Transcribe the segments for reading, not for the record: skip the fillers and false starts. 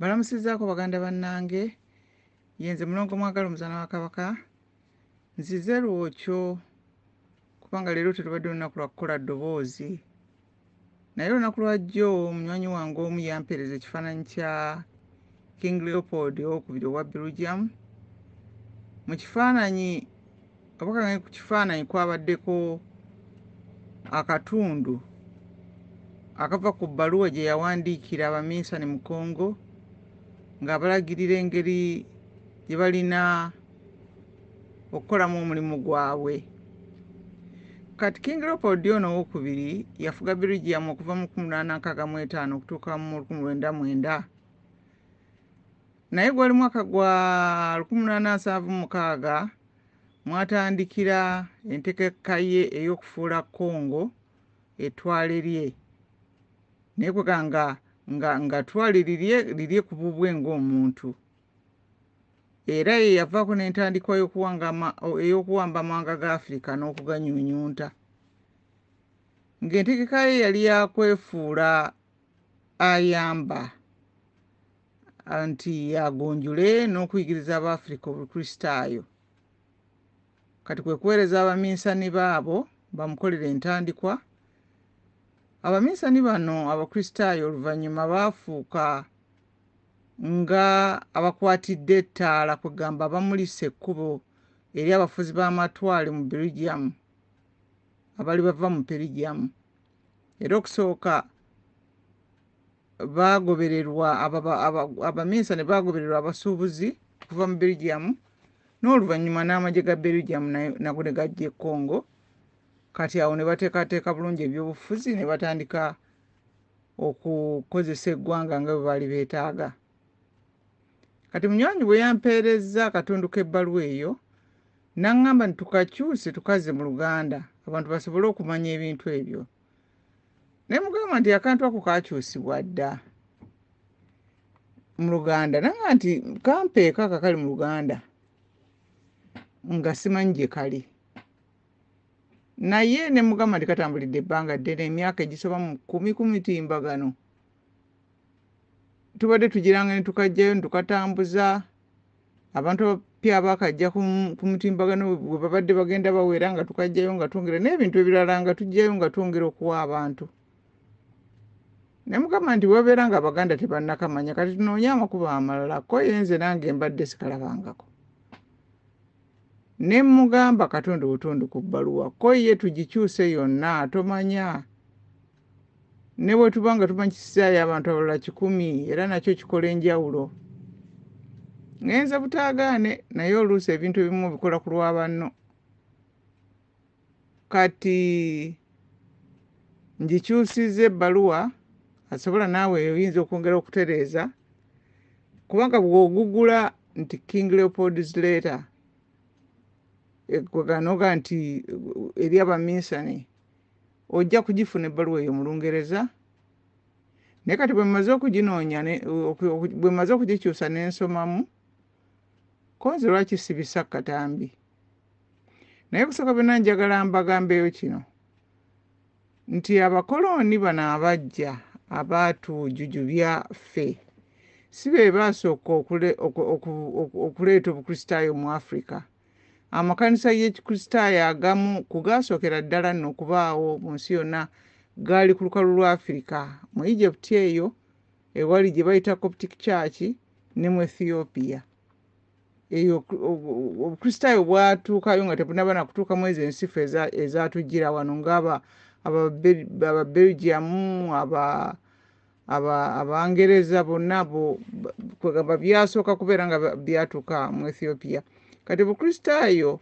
Balamusizaako baganda bannange, yenze mulongo mwagala omuzaana wa Kabaka, nzize Lwokyo kubanga leero tetubadde olunaku lwa kukola ddoboozi. Naye olunaku lwa jjo munywanyi wange omu yampeereza ekifaananyi kya King Leopold II owa Belgium. Mu kifaananyi oba ku kifaananyi kwabaddeko akatundu akava ku bbaluwa gye yawandiikira abaminsani mu Congo ng'abalagirira engeri gye balina okukolamu omulimu gwabwe. Kati King Leopold II yafuga Belgium okuva mu 1865 okutuuka mu 1909. Naye gwali mwaka gwa 1876 mwatandikira entegeka ye ey'okufuula Congo ettwale lye. Naye kweganga nga ttwale lirye ku bubwe ng'omuntu. Era ye yavaako n'entandikwa ey'okuwamba amawanga ga Africa n'okuganyuunyunta. Ng'entegeka ye yali yakwefuula ayamba nti agonjule n'okuyigiriza Abafrika Obukristaayo. Kati kwe kuweereza abaminsani baabo bamukolera entandikwa. Abaminsani bano Abakristaayo oluvannyuma baafuuka nga abakwatidde ettaala kwegamba abamulisa ekkubo eri abafuzi b'amatwale mu Belgium abali bava mu Belgium. Era okusooka baagobererwa abaminsani baagobererwa abasuubuzi okuva mu Belgium, n'oluvannyuma n'amagye ga Belgium nago ne gajja e Congo. Kati awo ne bateekateeka bulungi ebyobufuzi ne batandika okukozesa eggwanga nga bwe baali beetaaga. Kati munywanyi bwe yampeerezza akatundu k'ebbaluwa eyo n'aŋŋamba nti tukakyuse tukaze mu Luganda abantu basobole okumanya ebintu ebyo. Ne mugamba nti akantu ako kaakyusibwa dda mu Luganda. Naŋŋamba nti kampeeko akakali mu Luganda nga simanyi gye kali. Naye ne mugamba nti katambulidde ebbanga ddene, emyaka egisoba mu 10 ku mitimbagano. Tubadde tugiranga ne tukaggyayo ne tukatambuza. Abantu abapya abaakajja ku mutimbagano bwe babadde bagenda bawera nga tukaggyayo nga twongera, n'ebintu ebirala nga tuggyayo nga twongera okuwa abantu. Ne mugamba nti wabeera nga Abaganda tebannakamanya, kati tunoonye amakubo amalala, ko yenze nange mbadde sikalabangako. Ne mugamba katonda butondu ku bbaluwa, ko ye tugikyuse yonna tomanya. Ne bwe tuba nga tumanyisizaayo abantu abalala 10 era nakyo kikola enjawulo. Ngenza butaagaane, naye oluusi ebintu ebimu bikola ku lwa banno. Kati ngikyusizza ebbaluwa asobola naawe oyinza okwongera okutereeza, kubanga bw'ogugula nti King Leopold's letter kweganoga nti eri abaminsani, ojja kugifuna ebbaluwa eyo mu Lungereza. Naye kati bwe mmaze okuginoonya bwe mmaze okugikyusa n'ensomamu, konze lwaki sibisa katambi. Naye kusooka byonna njagala mbagambeyo kino nti abakoloni bano abajja abaatujujubya ffe si be baasooka okuleeta Obukristaayo mu Africa. Amakanisa y'Ekikristaayo agamu ku gaasookera ddala nno okubaawo mu nsi yonna gaali ku lukalu lwa Africa, mu Egypt eyo ewali gye bayita Coptic Church ne mu Ethiopia. Eyo Obukristaayo bwatuukayo nga tebunaba na kutuukamu ezo ensifu ezaatujjira wano ng'aba Belgium, Abangereza bonna kwegamba byasooka kubeera nga byatuuka mu Ethiopia. Kati Obukristaayo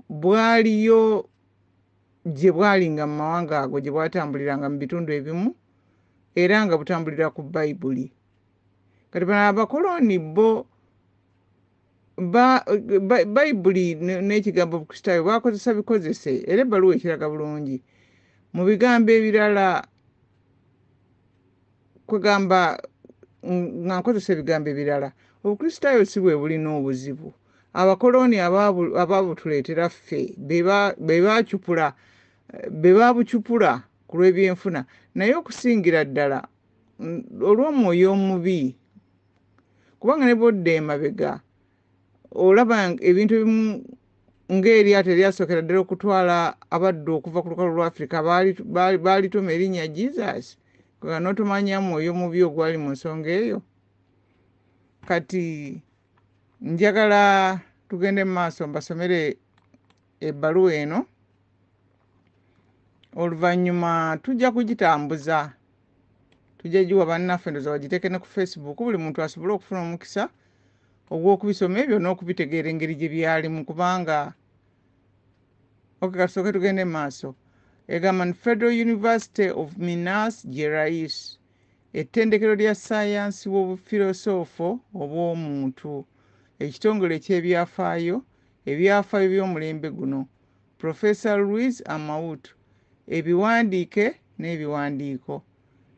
bwaliyo gye bwalinga mu mawanga ago gye bwatambuliranga mu bitundu ebimu era nga butambulira ku Bayibuli. Kati bano abakoloni bo Bayibuli n'ekigambo Obukristaayo bakozesa bikozese, era ebbaluwa ekiraga bulungi. Mu bigambo ebirala kwegamba nga nkozesa ebigambo ebirala, Obukristaayo si bwe bulina obuzibu. Abakoloni abaabutuleetera ffe be baabucupula ku lw'ebyenfuna. Naye okusingira ddala olw'omwoyo omubi kubanga ne bodde emabega olaba ebintu ebimu ng'eryato eryasookera ddala okutwala abaddu okuva ku lukalu lwa Afrika baalituma erinnya Jesus nga n'otomanya mwoyo mubi ogwali mu nsonga eyo. Kati njagala tugende mu maaso mbasomere ebbaluwa eno, oluvannyuma tujja kugitambuza tujja giwa bannaffe ndoza bagiteeke ne ku Facebook buli muntu asobole okufuna omukisa ogw'okubisoma ebyo n'okubitegeera engeri gye byalimu kubanga kasooke tugende mu maaso. Egamba Federal University of Minas Gerais, ettendekero lya ssayansi w'obufilosoofo obw'omuntu, ekitongole eky'ebyafaayo by'omulembe guno, Professor Luis Amautu, ebiwandiike n'ebiwandiiko.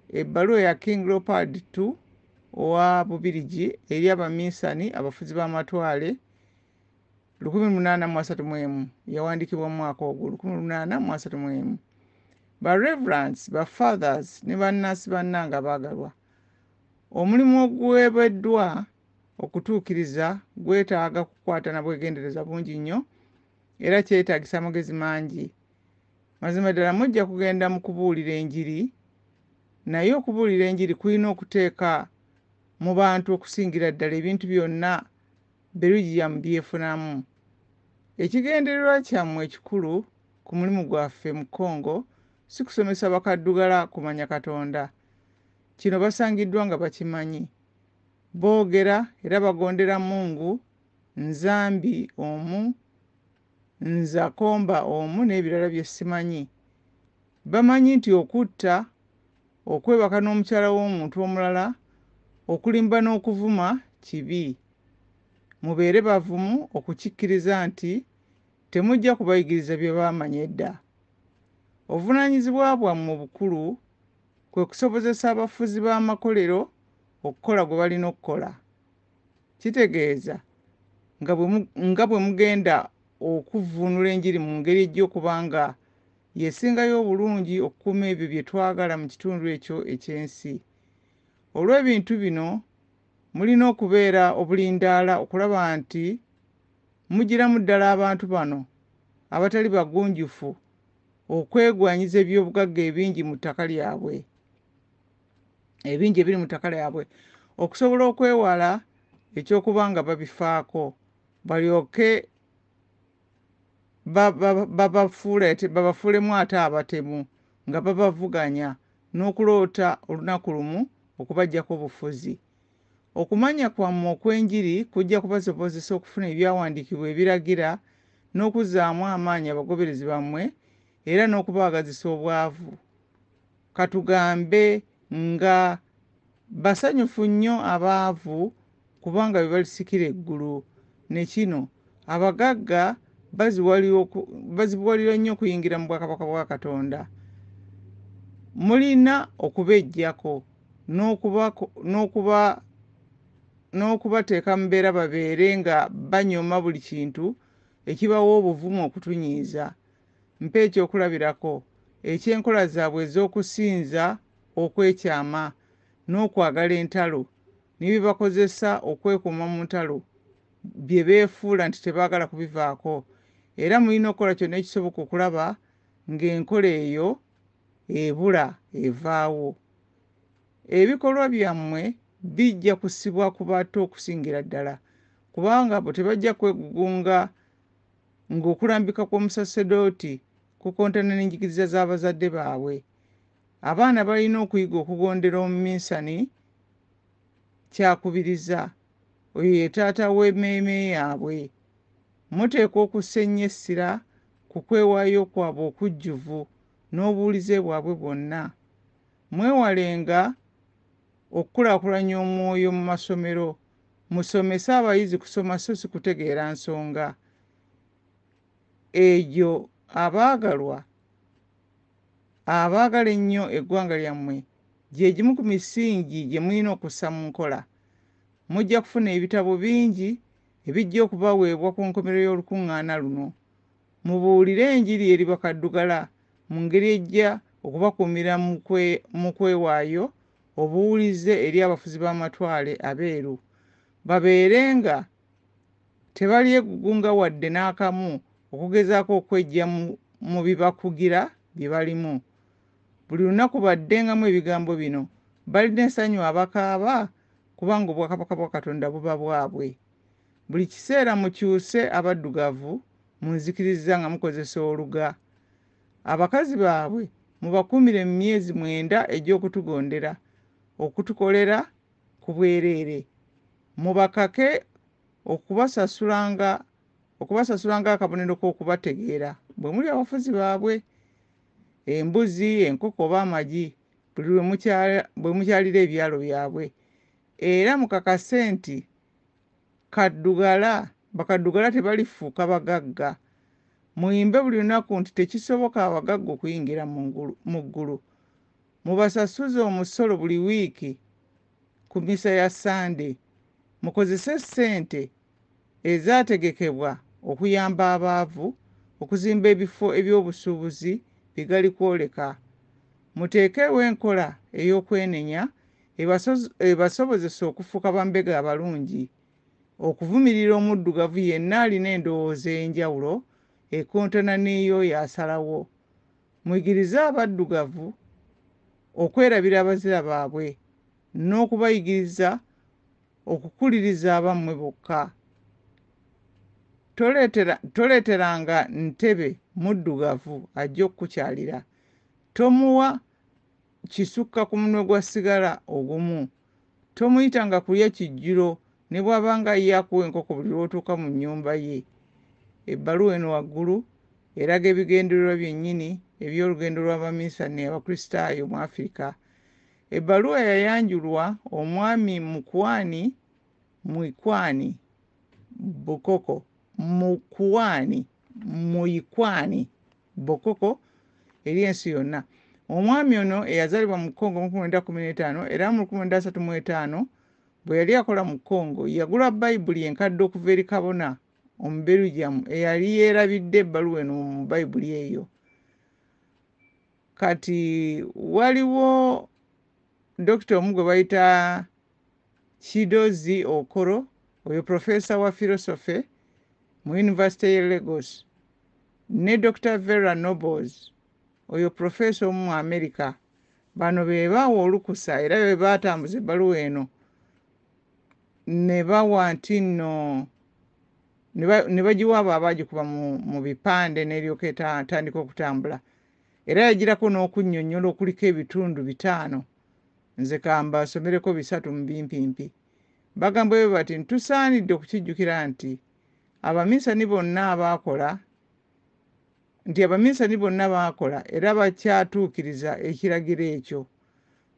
Ebbaluwa ya King Leopold II owa Bubirigi eri abaminsani abafuzi b'amatwale 1831 yawandiikibwa mu mwaka ogwo 1831. Ba Reverends, ba Fathers ne bannansi bannanga abaagalwa, omulimu ogwebeddwa okutuukiriza gwetaaga kukwata na bwegendereza bungi nnyo era kyetaagisa amagezi mangi. Mazima ddala mujja kugenda mu kubuulira enjiri, naye okubuulira enjiri kulina okuteeka mu bantu okusingira ddala ebintu byonna Belgium byefunamu. Ekigendererwa kyammwe ekikulu ku mulimu gwaffe mu Congo si kusomesa bakaddugala kumanya Katonda. Kino basangiddwa nga bakimanyi. Boogera era bagondera Mungu, Nzambi omu, Nzakomba omu n'ebirala bye simanyi. Bamanyi nti okutta, okwebaka n'omukyala w'omuntu omulala, okulimba n'okuvuma kibi. Mubeere bavumu okukikkiriza nti temujja kubayigiriza bye baamanya edda. Obuvunaanyizibwa bwammwe obukulu kwe kusobozesa abafuzi b'amakolero okukola gwe balina okukola. Kitegeeza nga bwe mugenda okuvvuunula enjiri mu ngeri ejja okuba nga yesingayo obulungi okukuuma ebyo bye twagala mu kitundu ekyo eky'ensi. Olw'ebintu bino mulina okubeera obulindaala okulaba nti mugiramu ddala abantu bano abatali bagunjufu okwegwanyiza eby'obugagga ebingi mu ttaka lyabwe, ebingi ebiri mu ttaka lyabwe, okusobola okwewala ekyokuba nga babifaako balyoke babafuulemu ate abatemu nga babavuganya n'okuloota olunaku lumu okubaggyako obufuzi. Okumanya kwammwe okw'enjiri kujja kubasobozesa okufuna ebyawandiikibwa ebiragira n'okuzzaamu amaanyi abagoberezi bammwe era n'okubaagazisa obwavu. Katugambe nga basanyufu nnyo abaavu kubanga be balisikira eggulu. Ne kino abagagga bazibuwalira nnyo okuyingira mu bwakabaka bwa Katonda. Mulina okubeggyako n'okubateeka mu mbeera babeere nga banyoma buli kintu ekibawa obuvumu okutunyiiza. Mpa ekyokulabirako eky'enkola zaabwe ez'okusinza okwekyama n'okwagala entalo ne bibakozesa okwekuuma mu ntalo bye beefuula nti tebaagala kubivaako, era mulina okukola kyonna ekisoboka okulaba ng'enkola eyo ebula evaawo. Ebikolwa byammwe bijja kusibwa ku bato okusingira ddala kubanga bo tebajja kwegugunga ng'okulambika kw'omusasedooti kukontana n'enjigiriza z'abazadde baabwe. Abaana balina okuyiga okugondera omuminsani kyakubiriza, oyo ye taata w'emmeeme yaabwe. Muteekwa okussa ennyo essira ku kwewaayo kwabwe okujjuvu n'obuwulize bwabwe bwonna. Mwewalenga okukulaakulanya omwoyo mu masomero. Musomese abayizi kusoma so si kutegeera nsonga. Egyo abaagalwa abaagala ennyo eggwanga lyammwe gye gimu ku misingi gye mulina okussa mu nkola. Mujja kufuna ebitabo bingi ebijja okubaweebwa ku nkomerero y'olukuŋŋaana luno. Mubuulire enjiri eri bakaddugala mu ngeri ejja okubakuumira mu kwewaayo obuwulize eri abafuzi b'amatwale abeeru babeerenga tebalyegugunga wadde n'akamu okugezaako okwejja mu bibakugira bye balimu. Buli lunaku baddengamu ebigambo bino, balina essanyu abakaaba kubanga obwakabaka bwa Katonda buba bwabwe. Buli kiseera mukyuse abaddugavu mu nzikiriza nga mukozesa oluga. Abakazi baabwe mubakuumire mu myezi 9 egy'okutugondera, okutukolera ku bwereere. Mubakake okubasasulanga akabonero k'okubategeera bwe muli abafuzi baabwe. Embuzi, enkoko oba amagi buli bwe mukyalira ebyalo byabwe. Era mukakase nti bakaddugala tebalifuuka bagagga. Muyimbe buli lunaku nti tekisoboka abagagga okuyingira mu ggulu. Mubasasuze omusolo buli wiiki ku misa ya Sande. Mukozese ssente ezaategekebwa okuyamba abaavu, okuzimba ebifo eby'obusuubuzi bigali kwoleka. Muteekewo enkola ey'okwenenya ebasobozesa okufuuka bambega abalungi, okuvumirira omuddugavu yenna alina endowooza ey'enjawulo ekontana n'iyo yasalawo. Muyigirize abaddugavu okwerabira abazira baabwe n'okubayigiriza okukuliriza abammwe bokka. Toleeteranga ntebe muddugavu ajja okukukyalira. Tomuwa kisukka ku munwe gwa sigala ogumu. Tomuyitanga kulya kijjulo ne bw'abanga ye akuwa enkoko buli lw'otuuka mu nnyumba ye. Ebbaluwa eno waggulu eraga ebigendererwa byennyini eby'olugendo lw'Abaminsani Abakristaayo mu Afirika. Ebbaluwa yayanjulwa omwami Muyikwani Bokoko eri ensi yonna. Omwami ono eyazaalibwa mu Congo mu 1915 era mu 1935 bwe yali akola mu Congo yagula Bayibuli enkadde okuva eri kabona Omuberugiamu eyali yeerabidde ebbaluwa eno mu Bayibuli eyo. Kati waliwo Dr. omu gwe bayita Chidozi Okoro, oyo profesa wa philosophy mu University ye Lagos, ne Dr. Vera Nobles, oyo profesa omu mu America. Bano be baawa olukusa era be baatambuza ebbaluwa eno ne bawa nti nno ne bagiwa abo abaagikuba mu bipande n'eryoka etandika okutambula. Era yagirako n'okunnyonnyola okuliko ebitundu 5. Nze kamba asomereko 3 mu bimpimpi. Bagamba bwe bati ntusaanidde okukijjukira nti Abaminsani bonna baakola era bakyatuukiriza ekiragiro ekyo.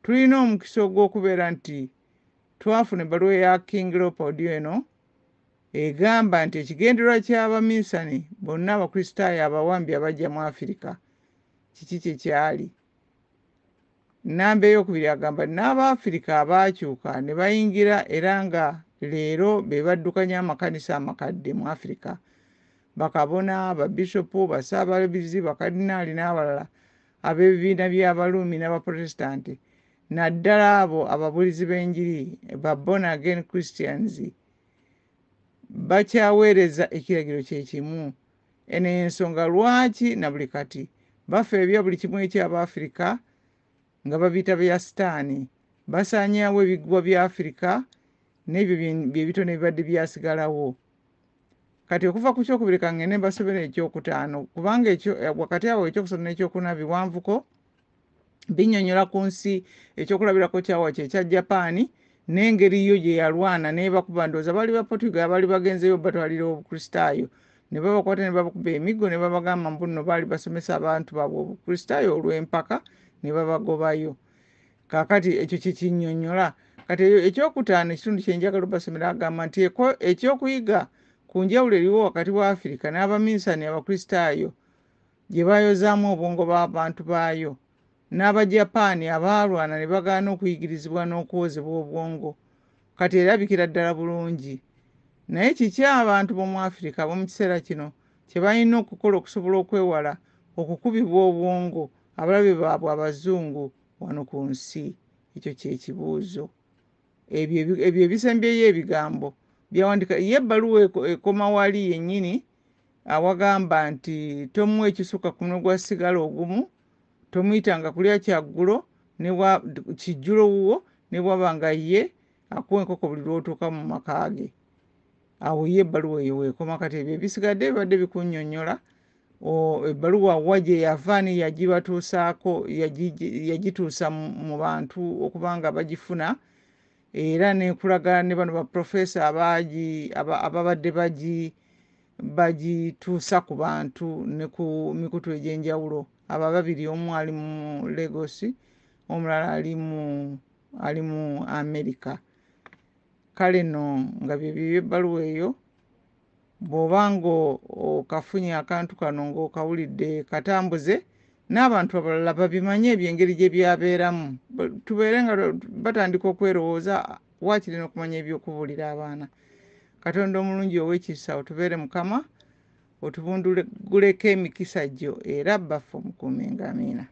Tulina omukisa ogw'okubeera nti twafuna ebbaluwa ya King Leopold eno egamba nti ekigendererwa ky'Abaminsani bonna Abakristaayo abawambi abajja mu Afirika kiki kye kyali. Nnamba ey'okubiri agamba n'Abaafirika abaakyuka ne bayingira era nga leero be baddukanya amakanisa amakadde mu Afirika. Bakabona, babishopu, basaabalabizi, bakadinaali n'abalala ab'ebibiina by'Abaruumi n'Abaprotestanti, naddala abo ababulizi b'enjiri ba Born Again Christians bakyaweereza ekiragiro kye kimu. Eno y'ensonga lwaki na buli kati bafa ebya buli kimu eky'Abafirika nga babiyita bya sitaani. Basaanyaawo ebigwa bya Afirika n'ebyo bye bitono ebibadde byasigalawo. Kati okuva ku kyokubiri kangende mbasomera ekyokutaano kubanga wakati awo ekyokusatu n'ekyokuna biwanvuko binnyonnyola ku nsi ekyokulabirako kyawa kye ekya Japaani n'engeri yo gye yalwana n'ebakuba ndowooza baali ba Portugal baali bagenzeyo batwalira Obukristaayo ne babakwata ne babakuba emiggo ne babagamba mbu nno baali basomesa abantu baabwe Obukristaayo olw'empaka ne babagobayo. Kaakati ekyo kye kinnyonnyola. Kati ekyokutaano ekitundu kye njagala basomera agamba nti ekyokuyiga ku njawulo eriwo wakati wa Afirika n'Abaminsani Abakristaayo gye bayozaamu obwongo bw'abantu baayo n'Abajapaani abaalwana ne bagaana okuyigirizibwa n'okwozebwa obwongo. Kati erabikira ddala bulungi. Naye kiki abantu b'omu Afirika ab'omu kiseera kino kye balina okukola okusobola okwewala okukubibwa obwongo abalabe baabwe Abazungu wano ku nsi ekyo kyekibuuzo. Ebyo ebisembyeyo ebigambo byawandika ye ebbaluwa ekoma wali yennyini awagamba nti tomuwa ekisuka ku munwe gwa sigala ogumu, tomuyitanga kulya kyaggulo kijjulo wuwo ne bwaba nga ye akuwa enkoko buli lw'otuuka mu maka ge. Awo ye ebbaluwa eyo weekoma. Kati ebyo ebisigadde bibadde bikunnyonnyola ebbaluwa wa gye yava ni yagibatuusaako yagituusa mu bantu okuba nga bagifuna, era nekulaga ne bano baprofesa ababadde bagituusa ku bantu ne ku mikutu egy'enjawulo. Abo ababiri, omu ali mu Lagos, omulala ali mu America. Kale nno nga byebyo ebbaluwa eyo, bw'oba nga okafunye akantu kano ng'okawulidde katambuze n'abantu abalala babimanye ebyengeri gye byabeeramu, tubeere nga batandika okwerowooza waakiri n'okumanya ebyokubuulira abaana. Katonda omulungi ow'ekisa otubeere Mukama, otubunduguleko emikisa gyo era baffe omukuumenga. Amiina.